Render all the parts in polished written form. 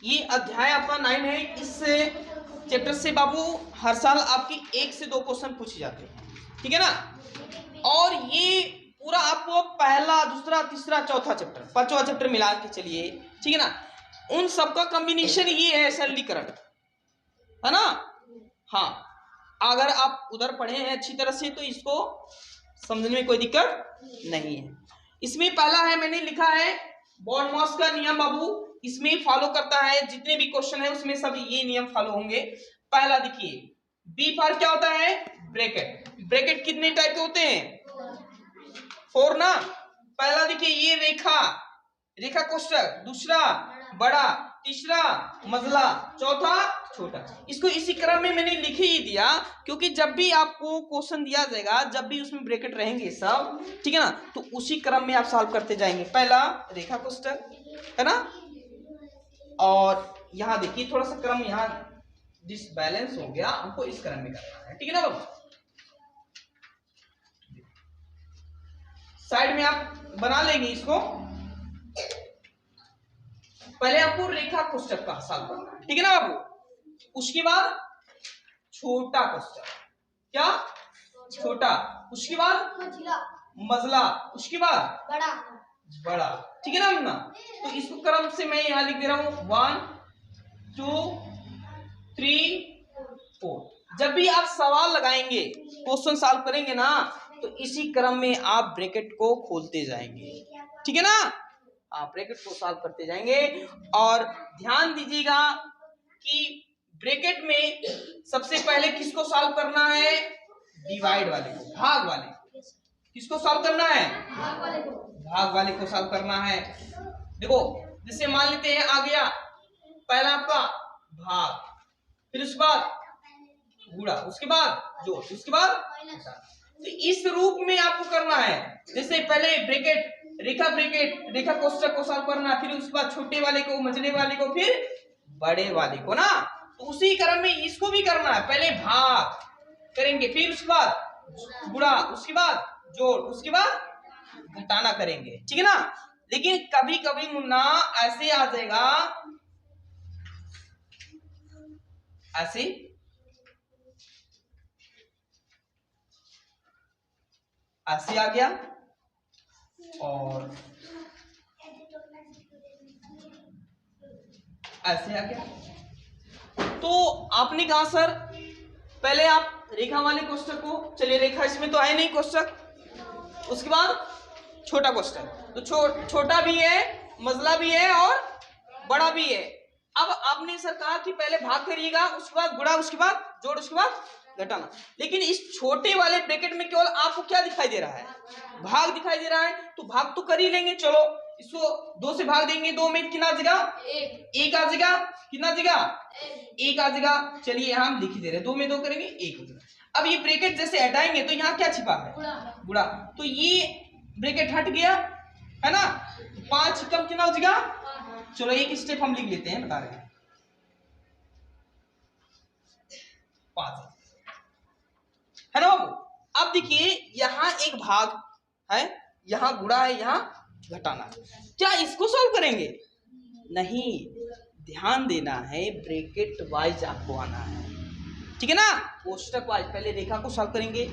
ये अध्याय आपका 9 है। इस चैप्टर से बाबू हर साल आपकी 1 से 2 क्वेश्चन पूछे जाते हैं, ठीक है ना। और ये पूरा आपको पहला, दूसरा, तीसरा, चौथा चैप्टर, 5वां चैप्टर मिला के चलिए, ठीक है ना। उन सबका कॉम्बिनेशन ये है सरलीकरण, है ना। हाँ, अगर आप उधर पढ़े हैं अच्छी तरह से तो इसको समझने में कोई दिक्कत नहीं है। इसमें पहला है, मैंने लिखा है बॉर्नमॉस का नियम बाबू। इसमें फॉलो करता है, जितने भी क्वेश्चन है उसमें सब ये नियम फॉलो होंगे। पहला देखिए, बी फॉर क्या होता है, ब्रैकेट। ब्रैकेट कितने टाइप के होते हैं, 4 ना। पहला देखिए ये रेखा, रेखा कोष्ठक, दूसरा बड़ा, तीसरा मजला, चौथा छोटा। इसको इसी क्रम में मैंने लिख ही दिया क्योंकि जब भी आपको क्वेश्चन दिया जाएगा, जब भी उसमें ब्रैकेट रहेंगे सब, ठीक है ना, तो उसी क्रम में आप सॉल्व करते जाएंगे। पहला रेखा कोष्ठक, है ना। और यहाँ देखिए थोड़ा सा क्रम यहाँ डिसबैलेंस हो गया, हमको इस क्रम में करना है, ठीक है ना बाबू। साइड में आप बना लेंगे इसको। पहले आपको रेखा कोष्ठक का सॉल्व करना है, ठीक है ना बाबू। उसके बाद छोटा कोष्ठक, क्या छोटा, उसके बाद मजला, उसके बाद बड़ा, बड़ा, ठीक है ना अपना। तो इसको क्रम से मैं यहां लिख दे रहा हूं 1 2 3 4। जब भी आप सवाल लगाएंगे, क्वेश्चन सॉल्व करेंगे ना, तो इसी क्रम में आप ब्रैकेट को खोलते जाएंगे, ठीक है ना। आप ब्रैकेट को सॉल्व करते जाएंगे। और ध्यान दीजिएगा कि ब्रैकेट में सबसे पहले किसको सॉल्व करना है, डिवाइड वाले को, भाग वाले को। किसको सॉल्व करना है, भाग वाले को सॉल्व करना है। देखो जैसे मान लेते हैं आ गया पहला आपका भाग, फिर उसके बाद गुणा, उसके बाद जोड़, उसके बाद। तो इस रूप में आपको करना है। जैसे पहले ब्रैकेट, रेखा ब्रैकेट, रेखा कोष्ठक को सॉल्व करना, फिर उसके बाद छोटे वाले को, मझले वाले को, फिर बड़े वाले को ना। तो उसी क्रम में इसको भी करना है। पहले भाग करेंगे, फिर उसके बाद गुणा, उसके बाद जोड़, उसके बाद घटाना करेंगे, ठीक है ना। लेकिन कभी कभी मुन्ना ऐसे आ जाएगा, ऐसे ऐसे आ गया और ऐसे आ गया। तो आपने कहा सर पहले आप रेखा वाले कोष्ठक को, चलिए रेखा इसमें तो है नहीं कोष्ठक, उसके बाद छोटा कोष्ठक। तो छोटा भी है, मजला भी है और बड़ा भी है। अब आपने सर कहा कि पहले भाग करिएगा, उसके बाद गुणा, उसके बाद जोड़, उसके बाद घटाना। लेकिन इस छोटे वाले ब्रैकेट में केवल आपको क्या दिखाई दे रहा है, भाग दिखाई दे रहा है। तो भाग तो कर ही लेंगे, चलो इसको 2 से भाग देंगे, 2 में कितना आ जाएगा, 1 आ जाएगा। कितना आ जाएगा, 1 आ जाएगा। चलिए यहाँ हम लिख ही दे रहे हैं, 2 में 2 करेंगे 1 हो जाएगा। अब ये ब्रैकेट जैसे हटाएंगे तो यहाँ क्या छिपा है, गुणा। तो ये ब्रैकेट हट गया, है ना। 5 कम कितना हो जाएगा, चलो एक स्टेप हम लिख लेते हैं, बता रहे हैं 5 है ना बाबू। अब देखिए यहाँ एक भाग है, यहाँ गुणा है, यहाँ घटाना है। क्या इसको सॉल्व करेंगे, नहीं, ध्यान देना है, ब्रैकेट वाइज आपको आना है, ठीक है ना, कोष्ठक वाइज। पहले रेखा को सॉल्व करेंगे,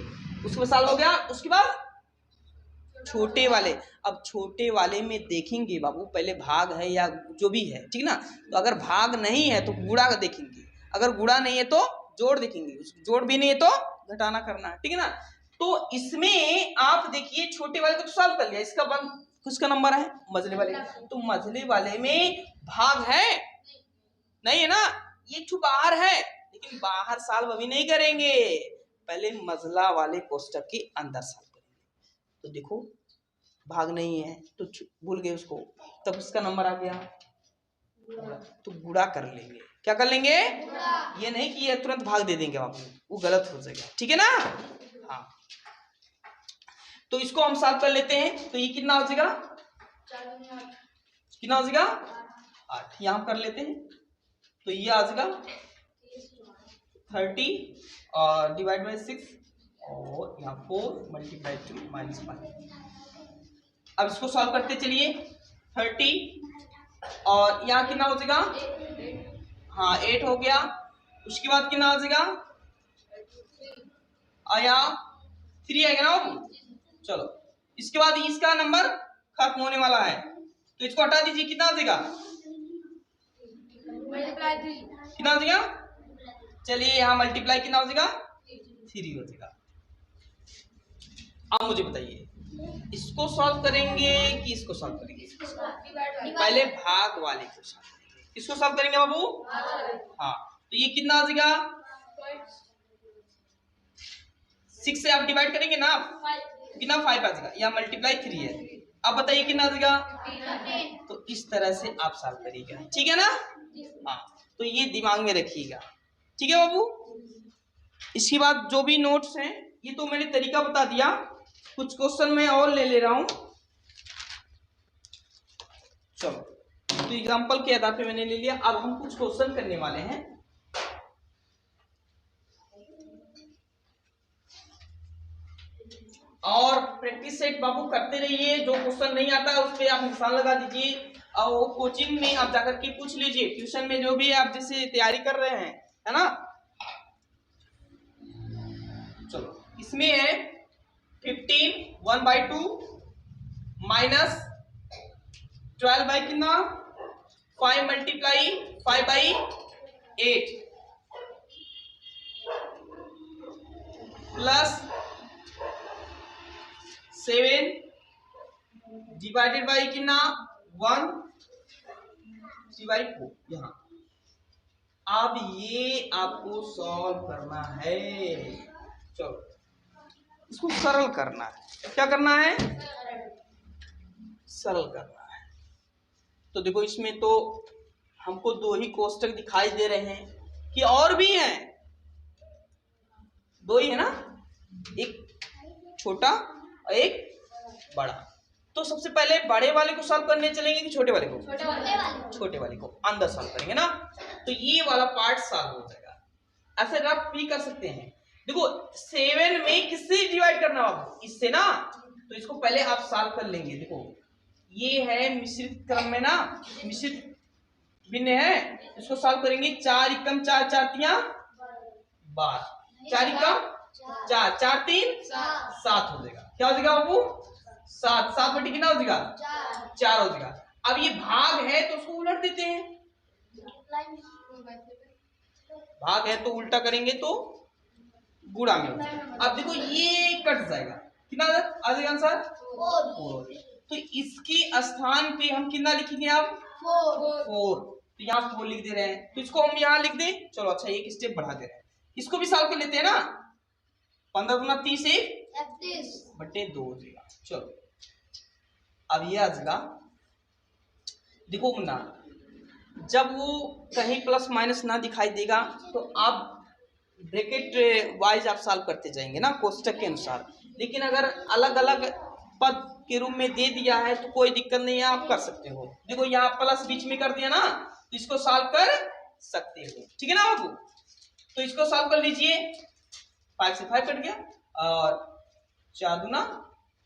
उसमें सॉल्व हो गया, उसके बाद छोटे वाले। अब छोटे वाले में देखेंगे बाबू पहले भाग है या जो भी है, ठीक ना। तो अगर भाग नहीं है तो गुणा देखेंगे, अगर गुणा नहीं है तो जोड़ देखेंगे, जोड़ भी नहीं है तो घटाना करना है, ठीक है ना। तो इसमें आप देखिए छोटे वाले को तो सॉल्व कर लिया, इसका बंद किसका नंबर है, मझले वाले। तो मझले वाले में भाग है नहीं, है ना, ये छू बाहर है, लेकिन बाहर सॉल्व अभी नहीं करेंगे, पहले मझला वाले कोष्ठक के अंदर सॉल्व करेंगे। तो देखो भाग नहीं है तो भूल गए उसको, तब उसका नंबर आ गया, तो गुणा कर लेंगे। क्या कर लेंगे, ये नहीं कि ये तुरंत भाग दे देंगे आपको, वो गलत हो जाएगा, ठीक है ना। हाँ, तो इसको हम सॉल्व कर लेते हैं। तो ये कितना हो जाएगा, कितना हो जाएगा, 8। यहाँ कर लेते हैं, तो ये आ जाएगा 30 और डिवाइड बाई 6 और यहाँ 4 मल्टीप्लाई 2 -5। अब इसको सॉल्व करते चलिए, 30 और यहाँ कितना हो जाएगा हाँ 8 हो गया। उसके बाद कितना आ जाएगा, आया 3 आएगा ना बाबू। चलो इसके बाद इसका नंबर खत्म होने वाला है तो इसको हटा दीजिए, कितना आ जाएगा, कितना आ जाएगा, चलिए यहाँ मल्टीप्लाई कितना हो जाएगा, 3 हो जाएगा। अब मुझे बताइए इसको सॉल्व करेंगे कि इसको सॉल्व करेंगे, पहले भाग वाले को सॉल्व करेंगे। किसको सॉल्व करेंगे बाबू, हाँ तो ये कितना आ जाएगा, 6 से आप डिवाइड करेंगे ना, कितना 5 आ जाएगा, यहाँ मल्टीप्लाई 3 है। अब बताइए कितना आ जाएगा, तो इस तरह से आप सॉल्व करिएगा, ठीक है ना। हाँ तो ये दिमाग में रखिएगा, ठीक है बाबू। इसके बाद जो भी नोट्स हैं ये तो मैंने तरीका बता दिया, कुछ क्वेश्चन मैं और ले रहा हूं। चलो तो एग्जांपल के आधार पे मैंने ले लिया, अब हम कुछ क्वेश्चन करने वाले हैं। और प्रैक्टिस सेट बाबू करते रहिए, जो क्वेश्चन नहीं आता है उस पर आप निशान लगा दीजिए और वो कोचिंग में आप जाकर के पूछ लीजिए, ट्यूशन में जो भी आप जैसे तैयारी कर रहे हैं, है ना। चलो इसमें है 15 1/2 माइनस 12 बाई कितना 5 मल्टीप्लाई 5/8 प्लस 7 डिवाइडेड बाई कितना 1/4। यहाँ अब ये आपको सॉल्व करना है। चलो इसको सरल करना है, क्या करना है, सरल करना है। तो देखो इसमें तो हमको 2 ही कोष्टक दिखाई दे रहे हैं कि और भी हैं, 2 ही है ना, एक छोटा और एक बड़ा। तो सबसे पहले बड़े वाले को सॉल्व करने चलेंगे कि छोटे वाले को, छोटे वाले को अंदर सॉल्व करेंगे ना, तो ये वाला पार्ट सॉल्व हो जाएगा। ऐसे रफ भी कर सकते हैं। देखो 7 में किससे डिवाइड करना बाबू, इससे ना, तो इसको पहले आप सॉल्व कर लेंगे। देखो ये है मिश्रित क्रम में ना, मिश्रित भिन्न है, इसको सॉल्व करेंगे। 4 एकम 4 4 तियां 12, 4 एकम 4 4 3 7 हो जाएगा। क्या हो जाएगा बाबू, 7 7 बटे कितना हो जाएगा 4 हो जाएगा। अब ये भाग है तो उसको उलट देते हैं, भाग है तो उल्टा करेंगे तो गुणा में हो जाएगा। अब देखो ये कट जाएगा, कितना आ जाएगा आंसर 4। तो इसके स्थान पे हम कितना लिखेंगे अब 4, तो यहाँ 4 लिख दे रहे हैं, तो इसको हम यहाँ लिख दें। चलो अच्छा एक स्टेप बढ़ा दे रहे हैं, इसको भी सॉल्व कर लेते हैं ना। 15 दूना 30 बटे 2 हो जाएगा। चलो अब ये आ जाएगा, देखो मुन्ना जब वो कहीं प्लस माइनस ना दिखाई देगा तो आप ब्रैकेट वाइज आप सॉल्व करते जाएंगे ना कोष्टक के अनुसार। लेकिन अगर अलग अलग पद के रूप में दे दिया है तो कोई दिक्कत नहीं है, आप कर सकते हो। देखो यहाँ प्लस बीच में कर दिया ना, तो इसको सॉल्व कर सकते हो, ठीक है ना बाबू। तो इसको सॉल्व कर लीजिए, 5 से 5 कट गया और 4 दूना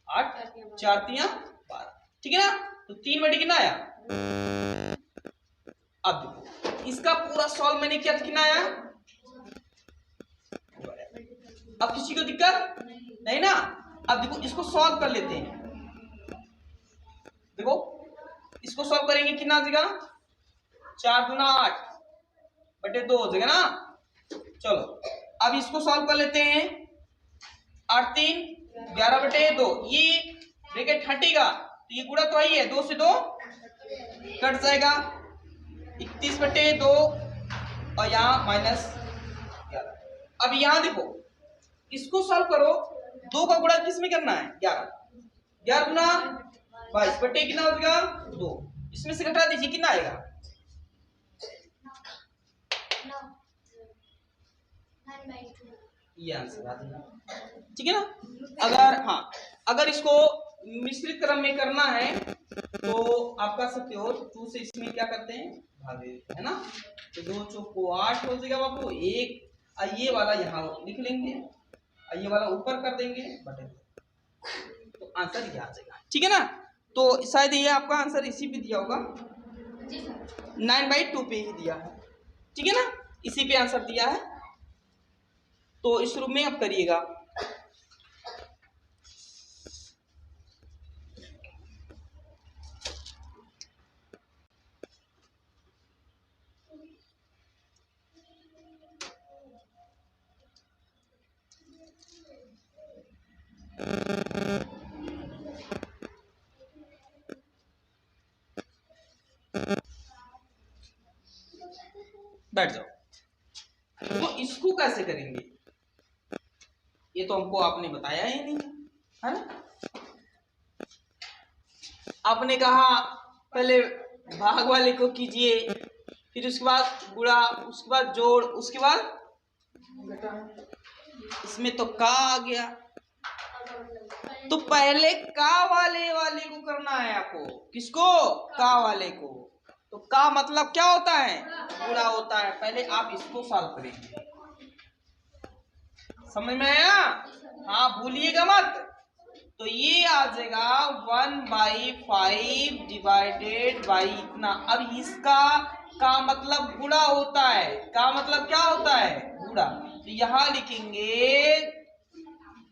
8 4 तियां 12, ठीक है ना। तो 3 बटे कितना आया। अब देखो इसका पूरा सॉल्व मैंने किया, कितना आया। अब किसी को दिक्कत नहीं ना। अब देखो इसको सॉल्व कर लेते हैं। देखो इसको सॉल्व करेंगे कितना आ जाएगा, 4 दूना 8 बटे 2 हो जाएगा ना। चलो अब इसको सॉल्व कर लेते हैं। 8 3 11 बटे 2, ये ब्रैकेट हटेगा तो ये गुणा तो ही है, 2 से 2 कट जाएगा, 31 बटे 2 और यहाँ माइनस 11। अब यहाँ देखो इसको सॉल्व करो, 2 का गुणा किस में करना है 11, 11 गुना 22 बटे कितना हो जाएगा 2, इसमें से घटा दीजिए कितना आएगा 9/2, ये आंसर आ जाएगा, ठीक है ना। अगर हाँ अगर इसको मिश्रित क्रम में करना है तो आप कर सकते हो, 2 से इसमें क्या करते हैं भाग देते हैं ना, तो 2 चौको 8 हो जाएगा बाबू। एक ये वाला यहाँ लिख लेंगे, ये वाला ऊपर कर देंगे बटे 2, तो आंसर ये आ जाएगा, ठीक है ना। तो शायद ये आपका आंसर इसी पे दिया होगा, 9/2 पे ही दिया है। ठीक है ना, इसी पे आंसर दिया है। तो इस रूप में आप करिएगा। बैठ जाओ। तो इसको कैसे करेंगे, ये तो हमको आपने बताया ही नहीं है ना। आपने कहा पहले भाग वाले को कीजिए, फिर उसके बाद गुणा, उसके बाद जोड़, उसके बाद इसमें तो का आ गया। तो पहले का वाले को करना है आपको। किसको? का वाले को। तो का मतलब क्या होता है? गुणा होता है। पहले आप इसको सॉल्व करेंगे, समझ में आया? हाँ, भूलिएगा मत। तो ये आ जाएगा 1/5 डिवाइडेड बाई इतना। अब इसका का मतलब गुणा होता है। का मतलब क्या होता है? गुणा। तो यहां लिखेंगे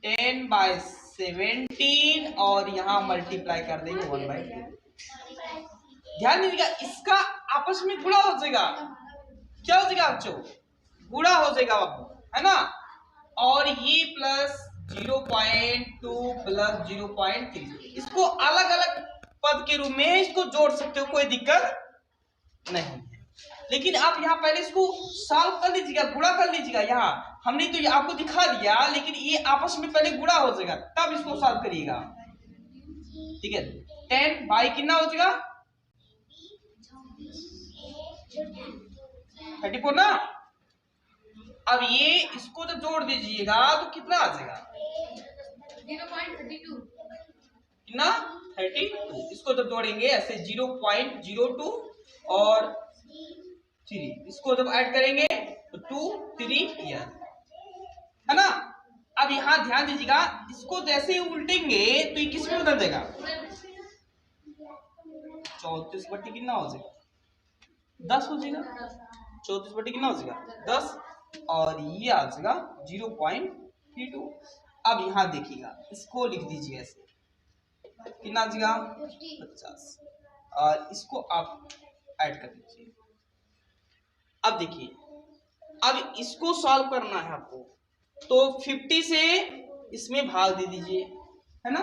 10/17 और यहां मल्टीप्लाई कर देंगे 1/2। ध्यान दीजिएगा, इसका आपस में गुणा हो जाएगा। क्या हो जाएगा बच्चों? गुणा हो जाएगा बाबू, है ना। और ये प्लस 0.2 प्लस 0.3, इसको अलग अलग पद के रूप में इसको जोड़ सकते हो, कोई दिक्कत नहीं। लेकिन आप यहाँ पहले इसको सॉल्व कर लीजिएगा, गुणा कर लीजिएगा। यहाँ हमने तो ये आपको दिखा दिया, लेकिन ये आपस में पहले गुणा हो जाएगा तब इसको सॉल्व करिएगा, ठीक है। 10 बाई कितना हो जाएगा? 34 ना। अब ये इसको जब जोड़ दीजिएगा तो कितना आ जाएगा? 0.32 कितना? 32। इसको जब जोड़ेंगे ऐसे 0.02 और 3, इसको जब ऐड करेंगे तो 2 3 ईयर, है ना। अब यहाँ ध्यान दीजिएगा, इसको जैसे ही उल्टेंगे तो ये किस में बदल जाएगा? 34 बट्टी कितना हो जाएगा? 10 हो जाएगा। 34 बट्टी कितना हो जाएगा? 10। और ये आ जाएगा 0.32। अब यहाँ देखिएगा, इसको लिख दीजिए ऐसे, कितना आ जाएगा? 50। और इसको आप ऐड कर दीजिए। अब देखिए, अब इसको सॉल्व करना है आपको, तो 50 से इसमें भाग दे दीजिए, है ना।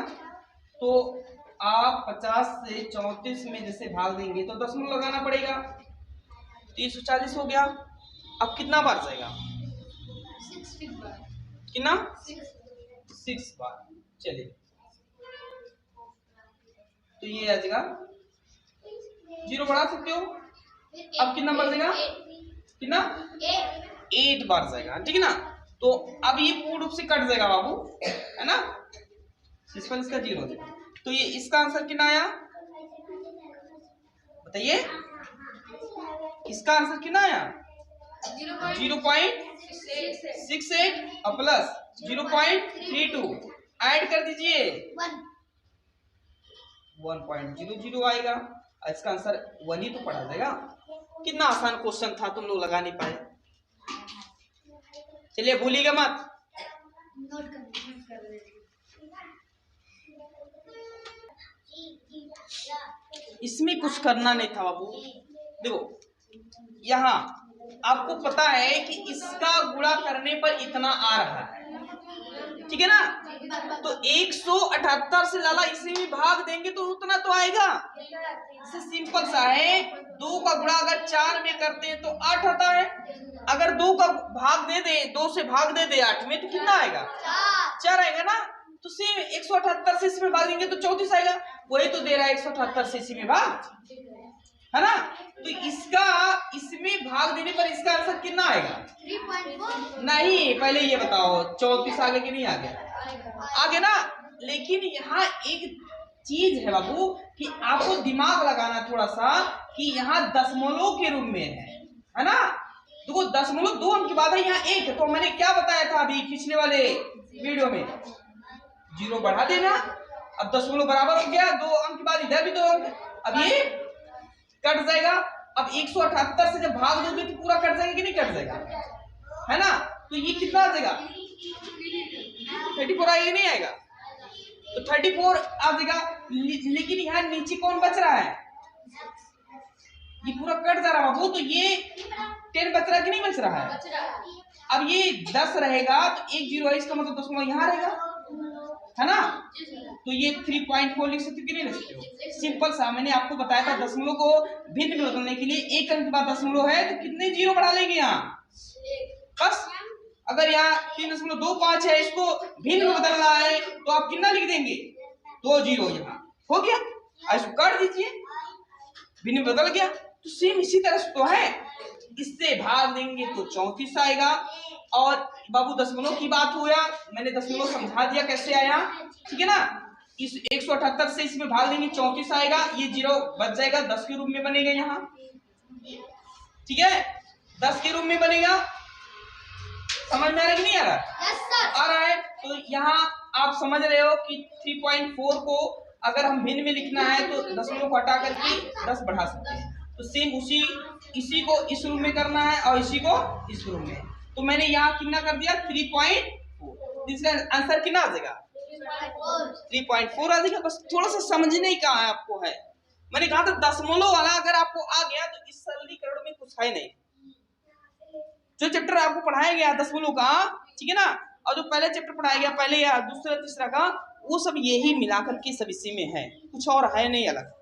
तो आप 50 से 34 में जैसे भाग देंगे तो दशमलव लगाना पड़ेगा। 340 हो गया। अब कितना बार जाएगा? 6 बार। कितना? 6 बार। चलिए, तो ये आ जाएगा, 0 बढ़ा सकते हो। अब कितना बढ़ जाएगा? कितना? 8 बार जाएगा, ठीक है ना। तो अब ये पूर्ण रूप से कट जाएगा बाबू, है ना। इसका 0 हो जाएगा। तो ये इसका आंसर कितना आया बताइए? इसका आंसर कितना आया? 0.68 और प्लस 0.32 ऐड कर दीजिए, 1.00 आएगा। इसका आंसर 1 ही तो पढ़ा जाएगा। कितना आसान क्वेश्चन था, तुम लोग लगा नहीं पाए। चलिए, भूलिएगा मत। इसमें कुछ करना नहीं था बाबू। देखो, यहाँ आपको पता है कि इसका गुणा करने पर इतना आ रहा है, ठीक है ना। तो 178 से लाला इसी में भाग देंगे तो उतना तो आएगा। इससे सिंपल सा है, 2 का गुणा अगर 4 में करते हैं तो 8 आता है। अगर 2 का भाग दे दे, 2 से भाग दे दे 8 में तो कितना आएगा? 4 आएगा ना। तो सेम 178 से इसमें भाग देंगे तो 34 आएगा। वही तो दे रहा है 178 से इसी में भाग, है ना। तो इसका इसमें भाग देने पर इसका आंसर कितना आएगा? 3.4 नहीं, पहले ये बताओ 34 आगे कि नहीं आगे? आगे ना। लेकिन यहाँ एक चीज है बाबू कि आपको दिमाग लगाना थोड़ा सा कि यहाँ दशमलव के रूप में है ना। देखो, दशमलव 2 अंक की बात है, यहाँ 1 है। तो मैंने क्या बताया था अभी पिछले वाले वीडियो में? 0 बढ़ा देना। अब दशमलव बराबर हो गया, 2 अंक के बाद इधर भी 2 अंक, अब ये कट जाएगा। अब 178 से जब भाग दोगे तो पूरा कट जाएगा कि नहीं कट जाएगा, है ना। तो ये कितना आ जाएगा, 34 आएगा नहीं आएगा, तो 34 आ जाएगा। लेकिन यहाँ नीचे कौन बच रहा है, ये पूरा कट जा रहा है वो, तो ये 10 बच रहा है कि नहीं बच रहा है। अब ये 10 रहेगा तो एक 0 है, इसका मतलब दशमलव यहाँ रहेगा, है ना। तो ये 3.4 लिख सकते हो कि नहीं लिख सकते हो। सिंपल सा मैंने आपको बताया था दशमलव को भिन्न में बदलने के लिए एक अंक के बाद दशमलव है तो कितने 0 बढ़ा लेंगे यहाँ, बस। अगर यहाँ 3.25 है, इसको भिन्न में बदलना है तो आप कितना लिख देंगे, 2 0 यहाँ हो गया। इसको काट दीजिए, भिन्न में बदल गया। तो सेम इसी तरह से तो है, इससे भाग देंगे तो 34 आएगा। और बाबू दशमलव की बात हुआ, मैंने दशमलव समझा दिया कैसे आया, ठीक है ना। इस 178 से इसमें भाग देंगे 34 आएगा, ये 0 बच जाएगा, 10 के रूप में बनेगा यहाँ, ठीक है, 10 के रूप में बनेगा। समझ में आ रहा है कि नहीं आ रहा, आ रहा है। तो यहाँ आप समझ रहे हो कि 3.4 को अगर हम भिन्न में लिखना है तो दशमलव को हटा करके 10 बढ़ा सकते हैं। तो सेम इसी को इस रूप में करना है और इसी को इस रूप में। तो मैंने यहाँ कितना कर दिया 3.4, इसका आंसर कितना आ जाएगा 3.4 आ जाएगा। बस थोड़ा सा समझने का है आपको है, मैंने कहा था दशमलव वाला अगर आपको आ गया तो इस सरलीकरण में कुछ है नहीं। जो चैप्टर आपको पढ़ाया गया दशमलव का, ठीक है ना, और जो पहले चैप्टर पढ़ाया गया पहले या दूसरा तीसरा का, वो सब यही मिलाकर के सब इसी में है, कुछ और है नहीं अलग।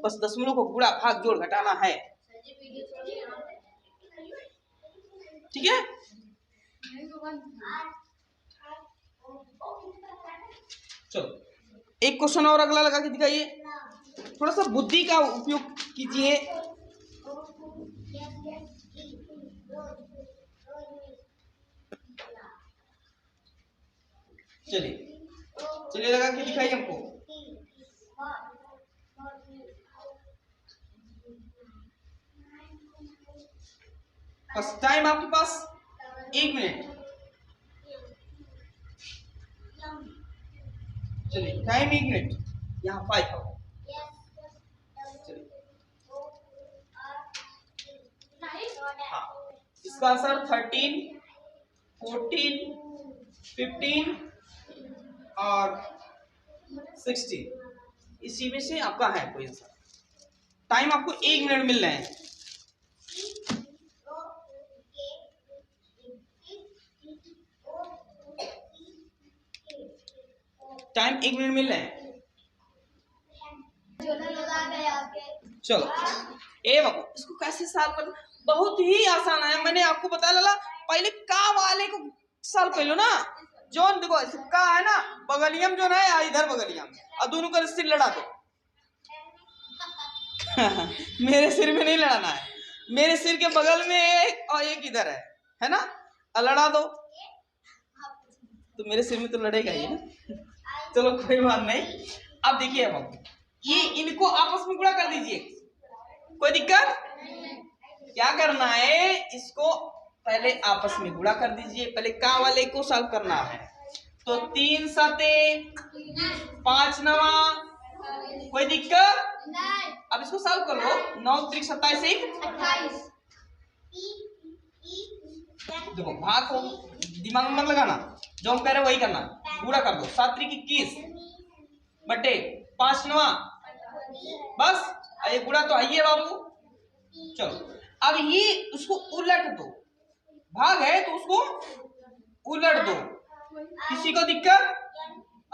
बस दशमलव को गुणा भाग जोड़ घटाना है, ठीक है। चलो एक क्वेश्चन और अगला लगा के दिखाइए, थोड़ा सा बुद्धि का उपयोग कीजिए। चलिए लगा के दिखाइए हमको। फर्स्ट टाइम आपके पास 1 मिनट, चलिए टाइम 1 मिनट, यहाँ 5 हो। हाँ, इसका आंसर 13, 14, 15 और 16, इसी में से आपका है कोई आंसर। टाइम आपको 1 मिनट मिल रहे हैं। टाइम 1 मिनट मिल रहे हैं। चलो ए बाबू इसको कैसे सॉल्व कर, बहुत ही आसान है। मैंने आपको बताया लाला पहले का वाले को सॉल्व कर लो ना। जोन देखो सिक्का है ना, बगलियम जो है इधर बगलियम, और दोनों का सिर लड़ा दो। मेरे सिर में नहीं लड़ाना है, मेरे सिर के बगल में एक और एक इधर है ना, और लड़ा दो तो मेरे सिर में तो लड़ेगा ही ना। चलो कोई बात नहीं। अब देखिए अब ये इनको आपस में गुणा कर दीजिए, कोई दिक्कत। क्या करना है, इसको पहले आपस में गुणा कर दीजिए। पहले का वाले को सॉल्व करना है, तो 3 7 5 9, कोई दिक्कत। अब इसको सॉल्व कर लो, 9 3 27 28। देखो भाग को दिमाग में मत लगाना, जो हम कह रहे हैं वही करना। गुणा कर दो, 7 3 21 बटे 5 9, बस ये गुणा तो आइए बाबू। चलो अब ये उसको उलट दो, भाग है तो उसको उलट दो, किसी को दिक्कत।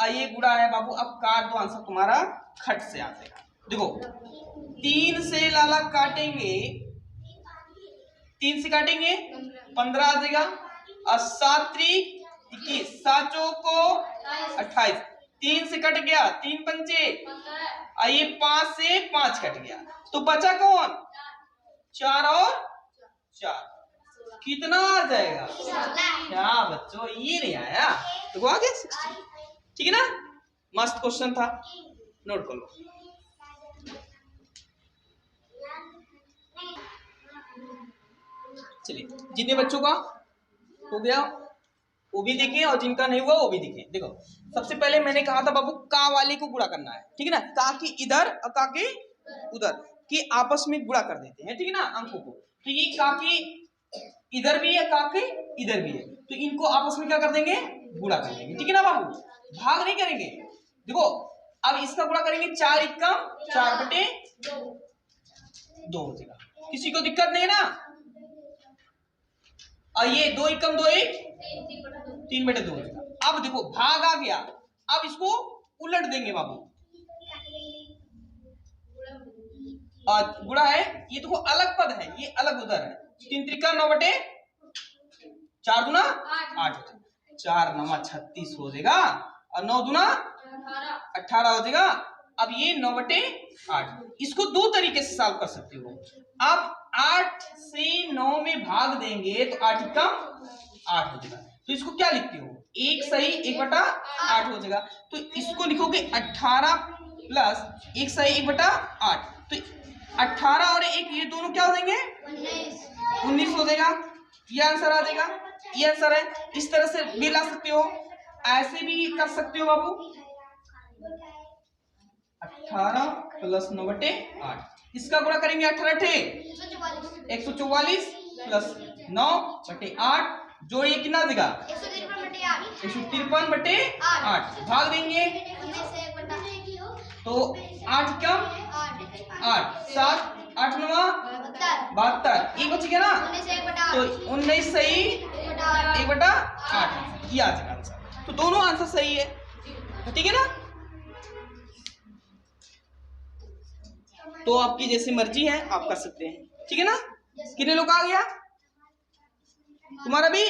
ये गुणा है बाबू, अब काट दो, आंसर तुम्हारा खट से आ जाएगा। देखो 3 से लाला काटेंगे, 3 से काटेंगे 15 आ जाएगा, और 7 3 21, 7 चौको 28, 3 से कट गया, 3 पंचे, ये 5 से 5 कट गया, तो बचा कौन 4 और 4, कितना आ जाएगा। क्या बच्चों ये नहीं आया तो आ गया 60, ठीक है ना। मस्त क्वेश्चन था, नोट कर लो। चलिए जितने बच्चों का हो गया वो भी देखें और जिनका नहीं हुआ वो भी देखें। देखो सबसे पहले मैंने कहा था बाबू का वाले को गुणा करना है, ठीक है ना, का की इधर और का की उधर। कि आपस में गुणा कर देते हैं, ठीक है ना, अंकों को। तो ये काके इधर भी है, काके इधर भी है, तो इनको आपस में क्या कर देंगे, गुणा कर देंगे, ठीक है ना बाबू, भाग नहीं करेंगे। देखो अब इसका गुणा करेंगे, 4 एकम 4/2 हो जाएगा, किसी को दिक्कत नहीं है ना। और ये 2 एकम 2 1 3/2 हो जाएगा। अब देखो भाग आ गया, अब इसको उलट देंगे बाबू, और गुणा है, ये देखो अलग पद है, ये अलग उधर है, 3 त्रिका 9/4 दूना 8 हो जाएगा, 4 9 36 हो जाएगा, और 9 दूना 18 हो जाएगा। अब ये 9/8, इसको दो तरीके से सॉल्व कर सकते हो। अब 8 से 9 में भाग देंगे तो 8 एकम 8 हो जाएगा, तो इसको क्या लिखते हो, 1 सही 1/8 हो जाएगा। तो इसको लिखोगे 18 प्लस 1 सही 1/8, तो 18 और 1 ये दोनों क्या हो जाएंगे, 19 हो जाएगा, ये आंसर आ जाएगा, ये आंसर है। इस तरह से भी ला सकते हो, ऐसे भी कर सकते हो बाबू, 18 प्लस 9/8, इसका गुणा करेंगे 18 144 प्लस 9/8, जो ये कितना देगा 153/8, भाग देंगे तो 8 कम 8 7 8 9 72, एक बच गया ना, तो 19 सही 1/8, ये आ जाएगा आंसर। तो दोनों आंसर सही है, ठीक है ना। तो आपकी जैसी मर्जी है, आप कर सकते हैं, ठीक है ना। कितने लोग आ गया तुम्हारा भी,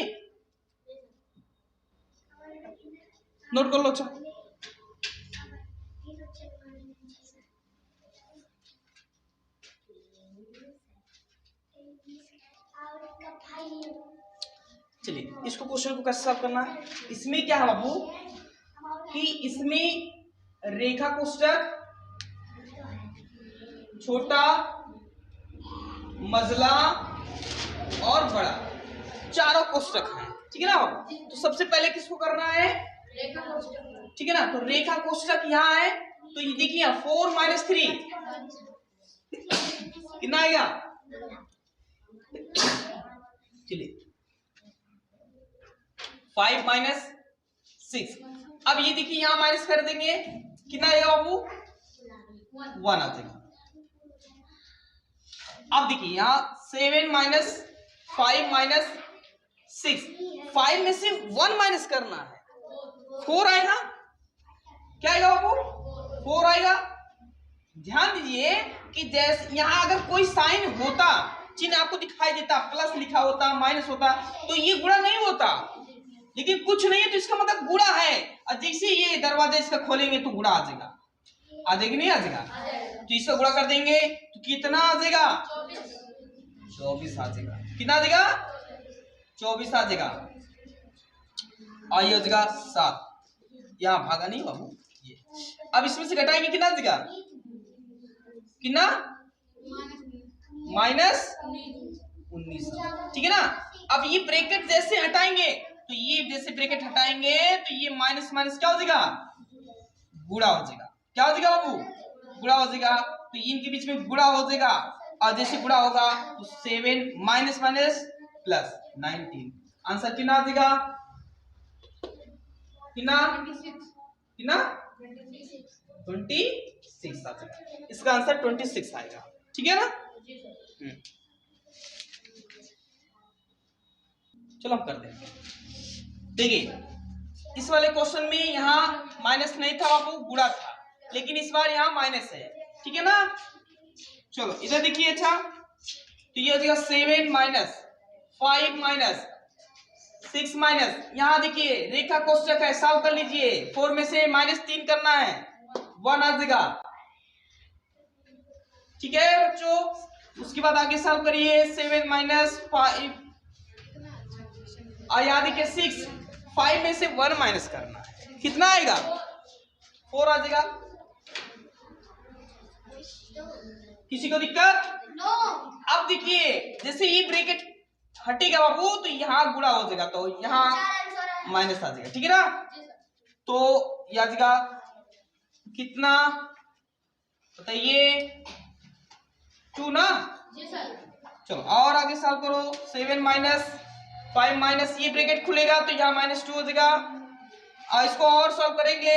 नोट कर लो। अच्छा चलिए, इसको क्वेश्चन को कैसे सॉल्व करना है। इसमें क्या है बाबू कि इसमें रेखा कोष्ठक, छोटा, मजला और बड़ा, चारों कोष्ठक हैं, ठीक है ना बाबू। तो सबसे पहले किसको करना है, रेखा कोष्ठक, ठीक है ना। तो रेखा कोष्ठक यहाँ है, तो ये देखिए 4 - 3 कितना आएगा, चलिए 5 - 6। अब ये देखिए यहाँ माइनस कर देंगे, कितना आएगा बाबू, 1 आ जाएगा। अब देखिए यहाँ 7 - 5 - 6, 5 में से 1 माइनस करना है, 4 आएगा, क्या आएगा बाबू, 4 आएगा। ध्यान दीजिए कि जैसे यहाँ अगर कोई साइन होता, चिन्ह आपको दिखाई देता, प्लस लिखा होता, माइनस होता, तो ये गुणा नहीं होता, लेकिन कुछ नहीं है तो इसका मतलब गुणा है। और जैसे ये दरवाजा इसका खोलेंगे तो गुणा आ जाएगा, आ जाएगी नहीं आ जाएगा, तो इसका गुणा कर देंगे तो कितना आ जाएगा, 24 आ जाएगा। कितना आ जाएगा, 24 आ जाएगा, और ये हो जाएगा 7, यहाँ भागा नहीं बाबू ये। अब इसमें से घटाएंगे कितना आ जाएगा, कितना -19, ठीक है ना। अब ये ब्रैकेट जैसे हटाएंगे, तो ये जैसे ब्रैकेट हटाएंगे तो ये माइनस माइनस क्या हो जाएगा, गुणा हो जाएगा, क्या हो जाएगा बाबू, गुणा हो जाएगा। तो इनके बीच में गुणा हो जाएगा, और जैसे गुणा होगा तो 7 माइनस माइनस प्लस 19, आंसर कितना आ जाएगा, कितना कितना 26 आ जाएगा, इसका आंसर 26 आएगा, ठीक है ना। चलो हम कर देंगे। देखिए इस वाले क्वेश्चन में यहाँ माइनस नहीं था बाबू, गुणा था, लेकिन इस बार यहाँ माइनस है, ठीक है ना। चलो इधर देखिए, अच्छा तो ये हो जाएगा 7 - 5 - 6 माइनस, यहाँ देखिए रेखा कोष्ठक है, सॉल्व कर लीजिए, 4 में से -3 करना है, 1 आ जाएगा, ठीक है बच्चों। उसके बाद आगे सॉल्व करिए, 7 - 5 और यहाँ देखिए 6, 5 में से 1 माइनस करना है, कितना आएगा, 4 आ जाएगा। किसी को दिक्कत, नो। अब देखिए जैसे ये ब्रैकेट हटेगा बाबू तो यहाँ गुणा हो जाएगा, तो यहाँ माइनस आ जाएगा, ठीक है ना। तो यह आ जाएगा कितना बताइए, चलो और आगे सॉल्व करो। 7 माइनस 5 माइनस ये ब्रैकेट खुलेगा तो यहाँ -2 हो जाएगा। और इसको और सॉल्व करेंगे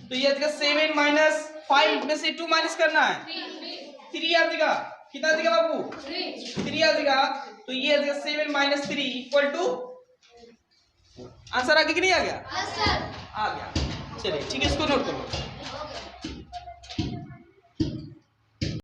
तो ये आ जाएगा 7 माइनस 5 में से 2 माइनस करना है 3 आ जाएगा। कितना आ जाएगा बाबू? 3 आ जाएगा। तो ये आ जाएगा 7 माइनस 3 इक्वल टू, आंसर आ गया कि नहीं आ गया? आ गया। चलिए ठीक है, इसको नोट करो।